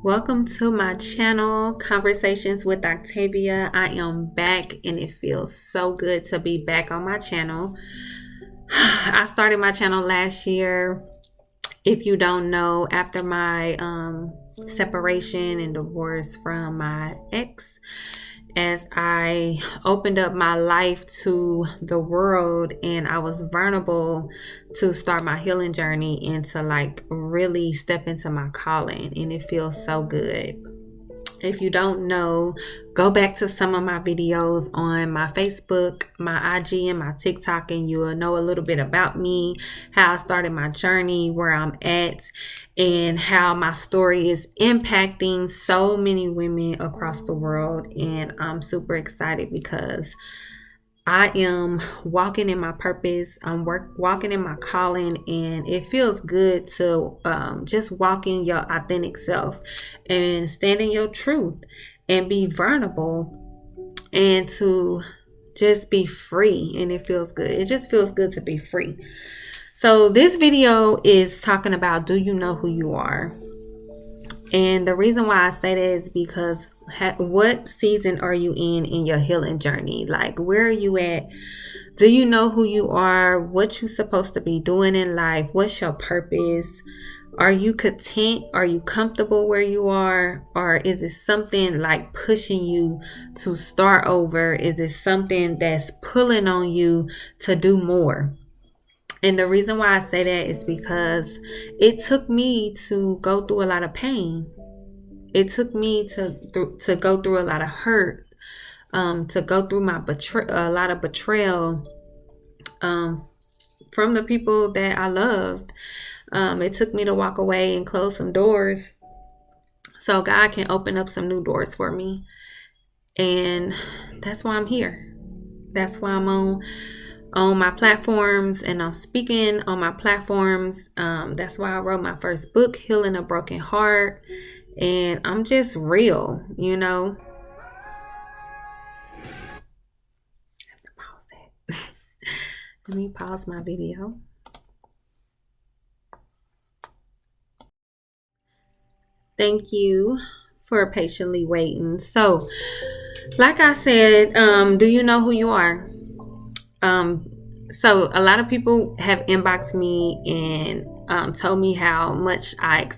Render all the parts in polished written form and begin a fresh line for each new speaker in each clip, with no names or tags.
Welcome to my channel, Conversations with Octavia. I am back and it feels so good to be back on my channel. I started my channel last year. If you don't know, after my separation and divorce from my ex, as I opened up my life to the world and I was vulnerable to start my healing journey and to like really step into my calling, and it feels so good. If you don't know, go back to some of my videos on my Facebook, my IG, and my TikTok, and you will know a little bit about me, how I started my journey, where I'm at, and how my story is impacting so many women across the world. And I'm super excited because I am walking in my purpose. I'm walking in my calling, and it feels good to just walk in your authentic self and stand in your truth and be vulnerable and to just be free. And it feels good. It just feels good to be free. So this video is talking about, do you know who you are? And the reason why I say that is because what season are you in your healing journey? Like, where are you at? Do you know who you are? What you're supposed to be doing in life? What's your purpose? Are you content? Are you comfortable where you are? Or is it something like pushing you to start over? Is it something that's pulling on you to do more? And the reason why I say that is because it took me to go through a lot of pain. It took me to go through a lot of hurt, to go through a lot of betrayal from the people that I loved. It took me to walk away and close some doors so God can open up some new doors for me. And that's why I'm here. That's why I'm on my platforms and I'm speaking on my platforms. That's why I wrote my first book, Healing a Broken Heart. And I'm just real, you know. I have to pause that. Let me pause my video. Thank you for patiently waiting. So, like I said, do you know who you are? So a lot of people have inboxed me and told me how much I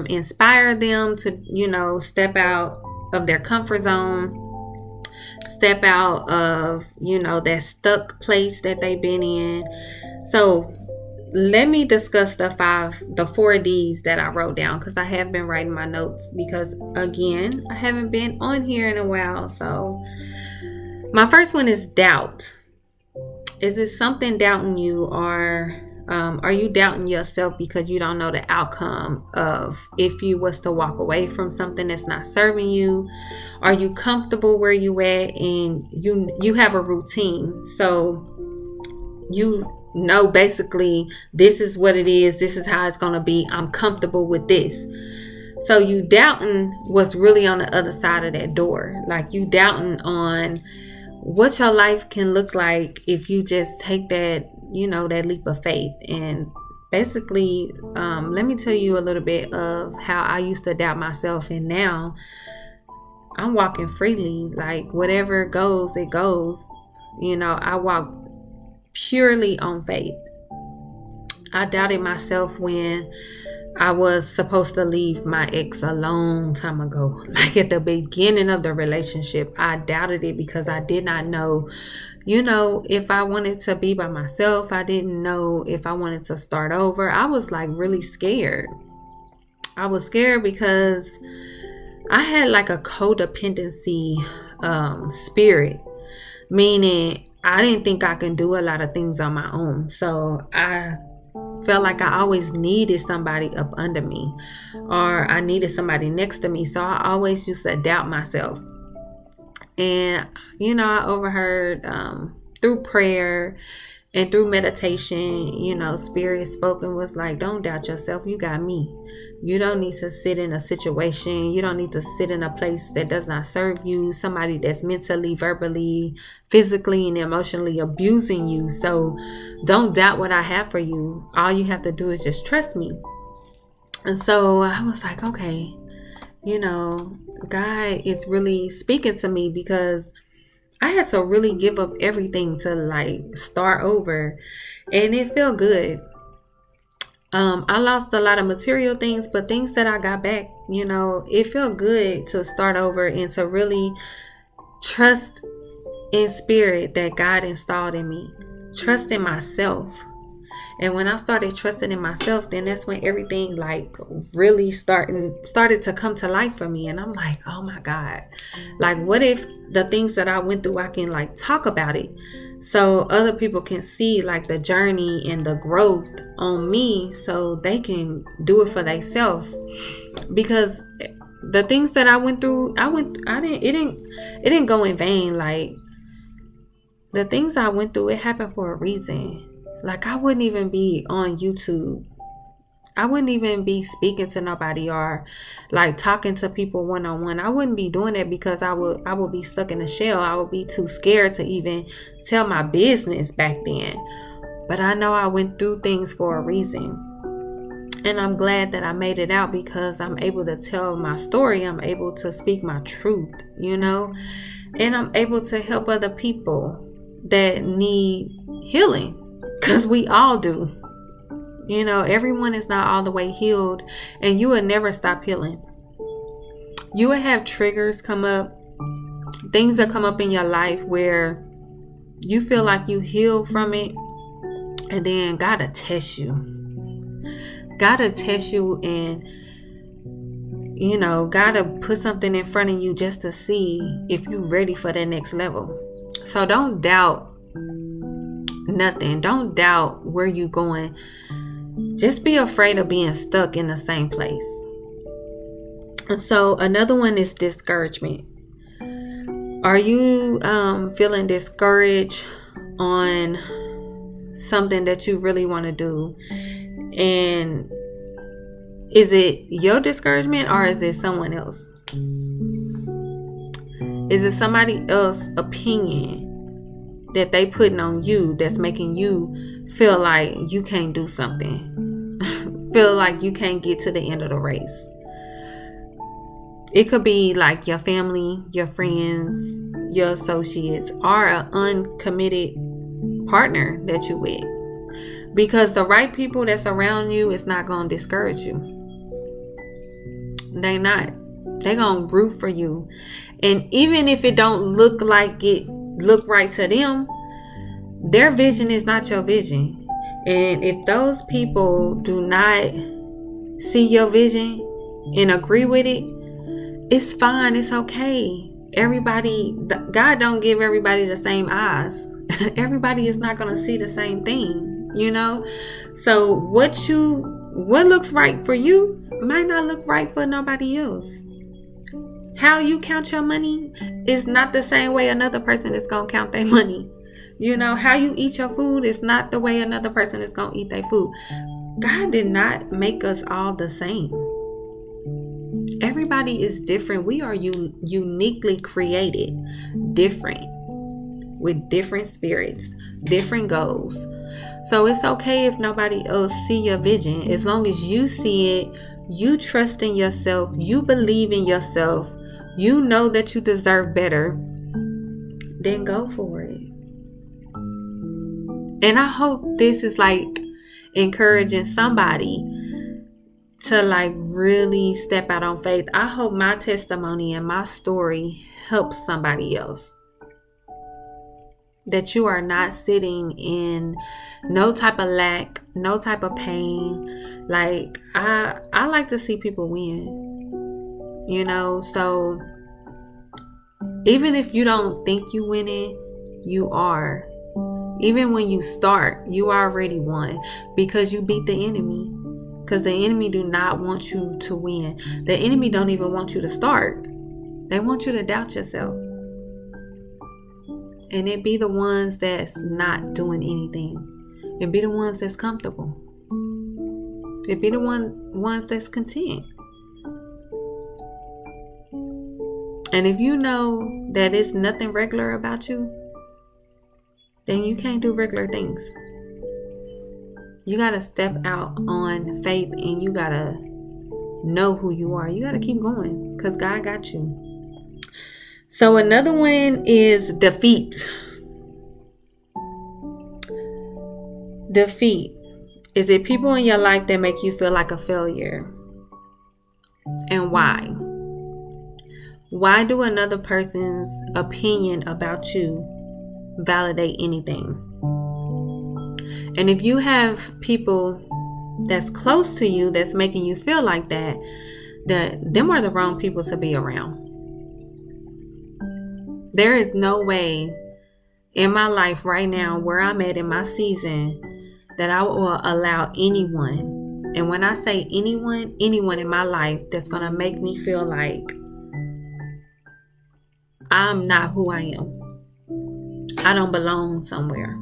inspire them to, you know, step out of their comfort zone, step out of, you know, that stuck place that they've been in. So let me discuss the 4Ds that I wrote down, because I have been writing my notes, because again, I haven't been on here in a while. So my first one is doubt. Is it something doubting you, or are you doubting yourself because you don't know the outcome of if you was to walk away from something that's not serving you? Are you comfortable where you at and you have a routine? So you know basically this is what it is, this is how it's gonna be, I'm comfortable with this. So you doubting what's really on the other side of that door. Like, you doubting on what your life can look like if you just take that, you know, that leap of faith. And basically, let me tell you a little bit of how I used to doubt myself, and now I'm walking freely. Like, whatever goes, it goes. You know, I walk purely on faith. I doubted myself when I was supposed to leave my ex a long time ago. Like, at the beginning of the relationship, I doubted it because I did not know, you know, if I wanted to be by myself. I didn't know if I wanted to start over. I was like really scared. I was scared because I had like a codependency spirit, meaning I didn't think I can do a lot of things on my own. So I felt like I always needed somebody up under me, or I needed somebody next to me. So I always used to doubt myself. And, you know, I overheard through prayer and through meditation, you know, Spirit spoken was like, don't doubt yourself. You got me. You don't need to sit in a situation. You don't need to sit in a place that does not serve you. Somebody that's mentally, verbally, physically, and emotionally abusing you. So don't doubt what I have for you. All you have to do is just trust me. And so I was like, okay, God is really speaking to me, because I had to really give up everything to like start over, and it felt good. I lost a lot of material things, but things that I got back, it felt good to start over and to really trust in spirit that God installed in me, trust in myself. And when I started trusting in myself, then that's when everything like really started to come to life for me. And I'm like, oh my God, like what if the things that I went through, I can like talk about it so other people can see like the journey and the growth on me, so they can do it for themselves. Because the things that I went through, it didn't go in vain. Like the things I went through, it happened for a reason. Like I wouldn't even be on YouTube. I wouldn't even be speaking to nobody or like talking to people one-on-one. I wouldn't be doing that because I would be stuck in a shell. I would be too scared to even tell my business back then. But I know I went through things for a reason. And I'm glad that I made it out, because I'm able to tell my story. I'm able to speak my truth, and I'm able to help other people that need healing, because we all do. Everyone is not all the way healed, and you will never stop healing. You will have triggers come up, things that come up in your life where you feel like you heal from it, and then God will test you. God will test you, and God will put something in front of you just to see if you're ready for that next level. So don't doubt nothing. Don't doubt where you're going. Just be afraid of being stuck in the same place. And so another one is discouragement. Are you feeling discouraged on something that you really want to do? And is it your discouragement, or is it someone else? Is it somebody else's opinion that they putting on you that's making you feel like you can't do something? Feel like you can't get to the end of the race? It could be like your family, your friends, your associates, or an uncommitted partner that you with. Because the right people that's around you is not going to discourage you. They not. They going to root for you. And even if it don't look right to them, their vision is not your vision. And if those people do not see your vision and agree with it, it's fine. It's okay. God don't give everybody the same eyes. Everybody is not going to see the same thing. So what looks right for you might not look right for nobody else. How you count your money is not the same way another person is going to count their money. How you eat your food is not the way another person is going to eat their food. God did not make us all the same. Everybody is different. We are uniquely created, different, with different spirits, different goals. So it's okay if nobody else see your vision. As long as you see it, you trust in yourself, you believe in yourself, you know that you deserve better, then go for it. And I hope this is like encouraging somebody to like really step out on faith. I hope my testimony and my story helps somebody else. That you are not sitting in no type of lack, no type of pain. Like I like to see people win. So even if you don't think you winning, you are. Even when you start, you already won, because you beat the enemy. Because the enemy do not want you to win. The enemy don't even want you to start. They want you to doubt yourself. And it be the ones that's not doing anything. It be the ones that's comfortable. It be the ones that's content. And if you know that it's nothing regular about you, then you can't do regular things. You got to step out on faith, and you got to know who you are. You got to keep going because God got you. So another one is defeat. Defeat. Is it people in your life that make you feel like a failure? And why? Why do another person's opinion about you validate anything? And if you have people that's close to you that's making you feel like that them are the wrong people to be around. There is no way in my life right now, where I'm at in my season, that I will allow anyone, and when I say anyone in my life that's going to make me feel like I'm not who I am. I don't belong somewhere.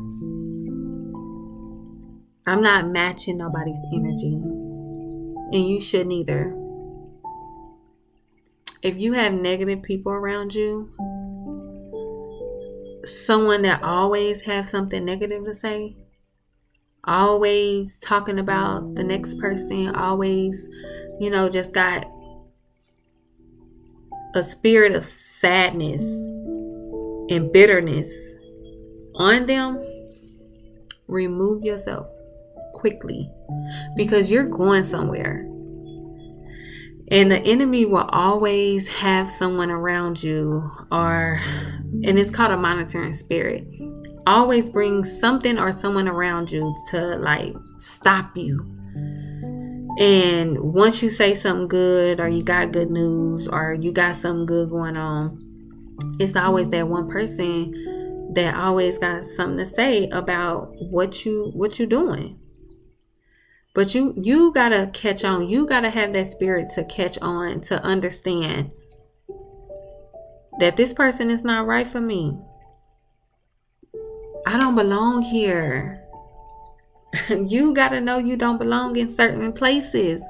I'm not matching nobody's energy. And you shouldn't either. If you have negative people around you, someone that always have something negative to say, always talking about the next person, always, just got a spirit of sadness and bitterness on them, remove yourself quickly, because you're going somewhere. And the enemy will always have someone around you, and it's called a monitoring spirit, always bring something or someone around you to stop you. And once you say something good, or you got good news, or you got something good going on, it's always that one person that always got something to say about what you doing. But you gotta catch on. You gotta have that spirit to catch on, to understand that this person is not right for me. I don't belong here. You gotta know you don't belong in certain places,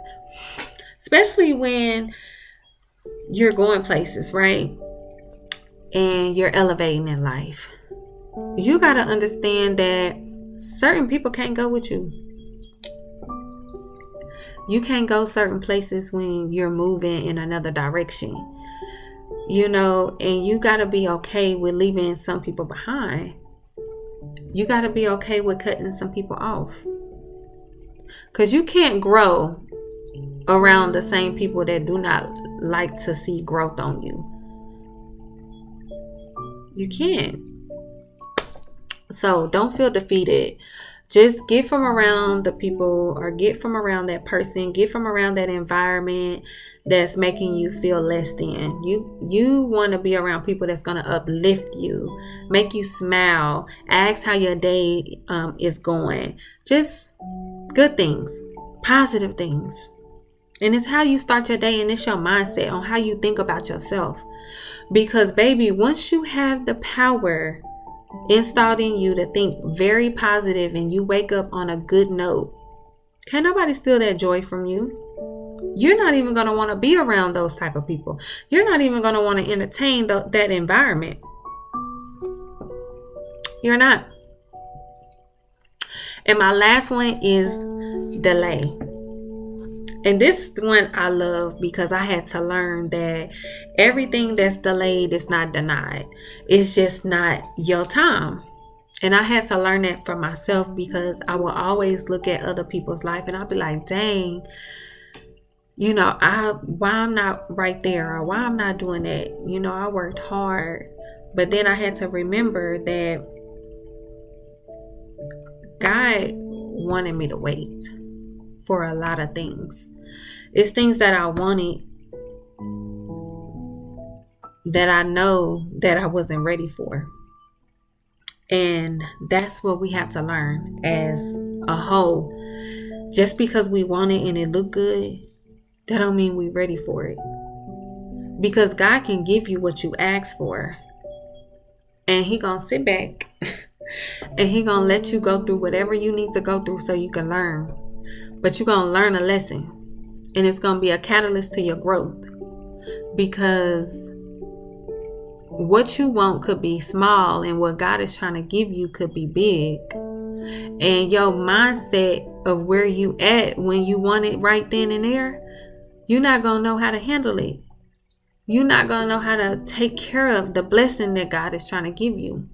especially when you're going places, right? And you're elevating in life. You gotta understand that certain people can't go with you. You can't go certain places when you're moving in another direction, and you got to be okay with leaving some people behind. You got to be okay with cutting some people off, because you can't grow around the same people that do not like to see growth on you. You can't. So don't feel defeated. Just get from around the people, or get from around that person, get from around that environment that's making you feel less than. You want to be around people that's going to uplift you, make you smile, ask how your day is going. Just good things, positive things. And it's how you start your day, and it's your mindset on how you think about yourself. Because baby, once you have the power installed in you to think very positive, and you wake up on a good note, can't nobody steal that joy from you. You're not even going to want to be around those type of people. You're not even going to want to entertain that environment. You're not. And my last one is delay. And this one I love, because I had to learn that everything that's delayed is not denied. It's just not your time. And I had to learn that for myself, because I will always look at other people's life and I'll be like, dang, why I'm not right there, or why I'm not doing that. I worked hard. But then I had to remember that God wanted me to wait for a lot of things. It's things that I wanted that I know that I wasn't ready for. And that's what we have to learn as a whole. Just because we want it and it look good, that don't mean we're ready for it. Because God can give you what you ask for, and He gonna sit back and He gonna let you go through whatever you need to go through so you can learn. But you're gonna learn a lesson, and it's gonna be a catalyst to your growth. Because what you want could be small, and what God is trying to give you could be big. And your mindset of where you at when you want it right then and there, you're not going to know how to handle it. You're not going to know how to take care of the blessing that God is trying to give you.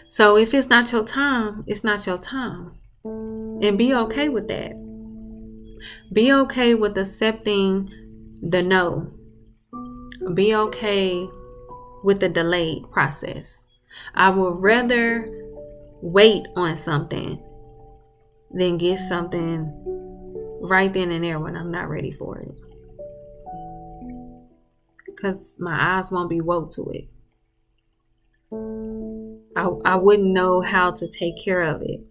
So if it's not your time, it's not your time. And be okay with that. Be okay with accepting the no. Be okay with the delayed process. I would rather wait on something than get something right then and there when I'm not ready for it. Because my eyes won't be woke to it. I wouldn't know how to take care of it.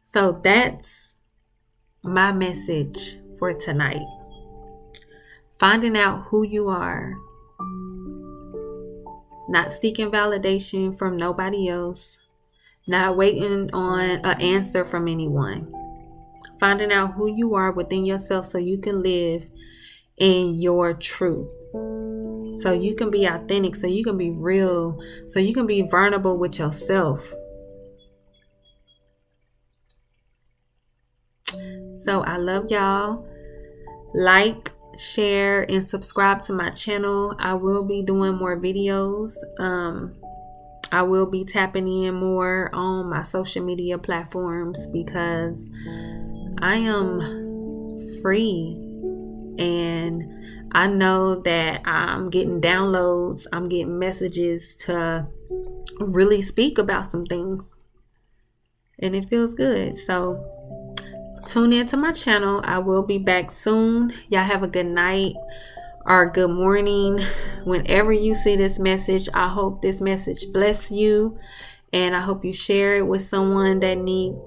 So that's my message for tonight. Finding out who you are. Not seeking validation from nobody else. Not waiting on an answer from anyone. Finding out who you are within yourself so you can live in your truth. So you can be authentic, so you can be real, so you can be vulnerable with yourself. So I love y'all. Like, share, and subscribe to my channel. I will be doing more videos. I will be tapping in more on my social media platforms because I am free. And I know that I'm getting downloads. I'm getting messages to really speak about some things. And it feels good. So tune in to my channel. I will be back soon. Y'all have a good night or good morning. Whenever you see this message, I hope this message bless you. And I hope you share it with someone that needs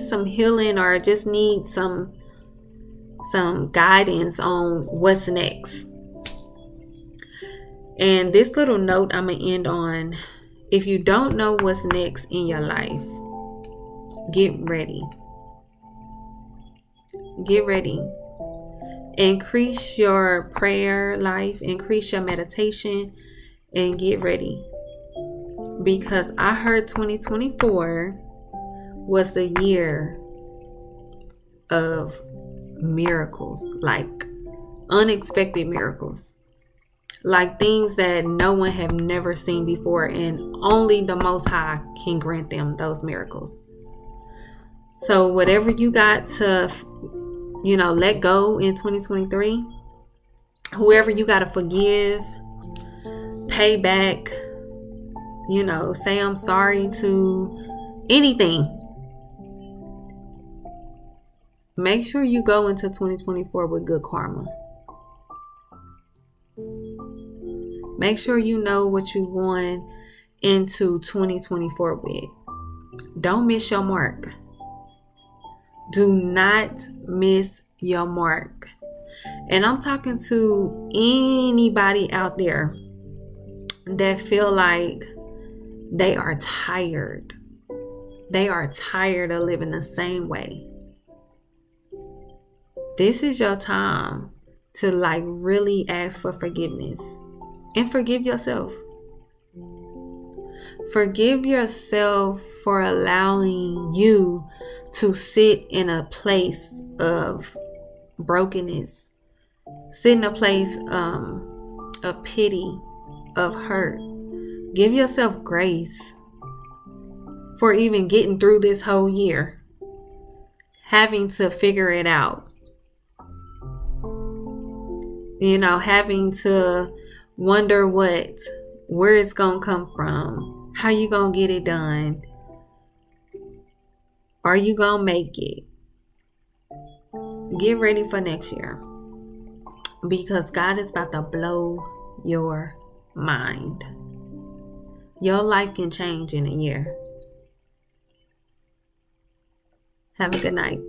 some healing or just need some guidance on what's next. And this little note I'm going to end on. If you don't know what's next in your life, get ready. Get ready. Increase your prayer life, increase your meditation, and get ready. Because I heard 2024 was the year of miracles, like unexpected miracles, like things that no one have never seen before, and only the Most High can grant them those miracles. So whatever you got to let go in 2023, whoever you got to forgive, pay back, say I'm sorry to, anything. Make sure you go into 2024 with good karma. Make sure you know what you're going into 2024 with. Don't miss your mark. Do not miss your mark. And I'm talking to anybody out there that feel like they are tired. They are tired of living the same way. This is your time to really ask for forgiveness and forgive yourself. Forgive yourself for allowing you to sit in a place of brokenness, sit in a place of pity, of hurt. Give yourself grace for even getting through this whole year, having to figure it out. Having to wonder where it's going to come from. How you going to get it done? Are you going to make it? Get ready for next year. Because God is about to blow your mind. Your life can change in a year. Have a good night.